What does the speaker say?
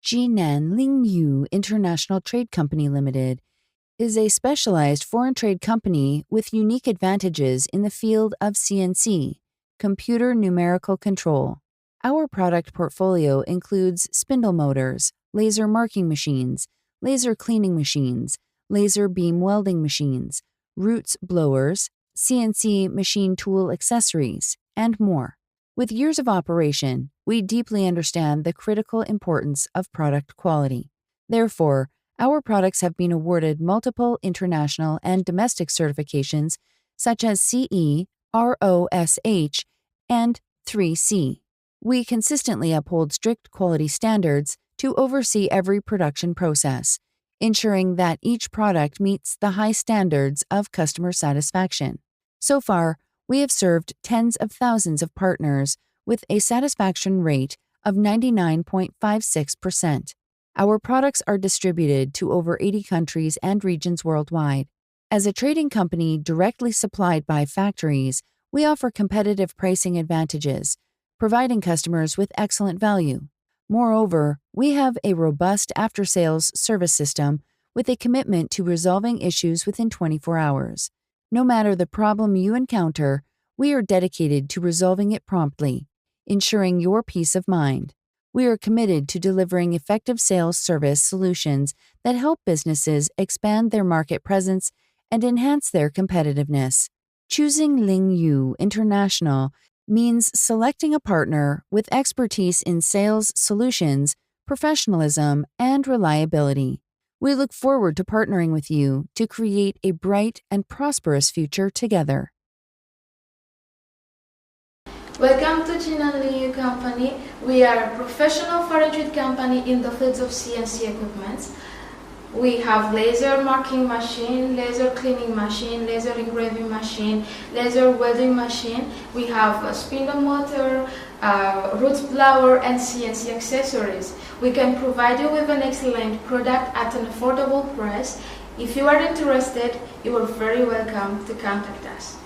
Lingyu International Trade Company Limited is a specialized foreign trade company with unique advantages in the field of CNC, computer numerical control. Our product portfolio includes spindle motors, laser marking machines, laser cleaning machines, laser beam welding machines, roots blowers, CNC machine tool accessories, and more. With years of operation, we deeply understand the critical importance of product quality. Therefore, our products have been awarded multiple international and domestic certifications such as CE, ROSH, and 3C. We consistently uphold strict quality standards to oversee every production process, ensuring that each product meets the high standards of customer satisfaction. So far, we have served tens of thousands of partners with a satisfaction rate of 99.56%. Our products are distributed to over 80 countries and regions worldwide. As a trading company directly supplied by factories, we offer competitive pricing advantages, providing customers with excellent value. Moreover, we have a robust after-sales service system with a commitment to resolving issues within 24 hours. No matter the problem you encounter, we are dedicated to resolving it promptly, ensuring your peace of mind. We are committed to delivering effective sales service solutions that help businesses expand their market presence and enhance their competitiveness. Choosing Lingyu International means selecting a partner with expertise in sales solutions, professionalism, and reliability. We look forward to partnering with you to create a bright and prosperous future together. Welcome to Lingyu Company. We are a professional foreign trade company in the fields of CNC equipment. We have laser marking machine, laser cleaning machine, laser engraving machine, laser welding machine. We have a spindle motor, roots blower, and CNC accessories. We can provide you with an excellent product at an affordable price. If you are interested, you are very welcome to contact us.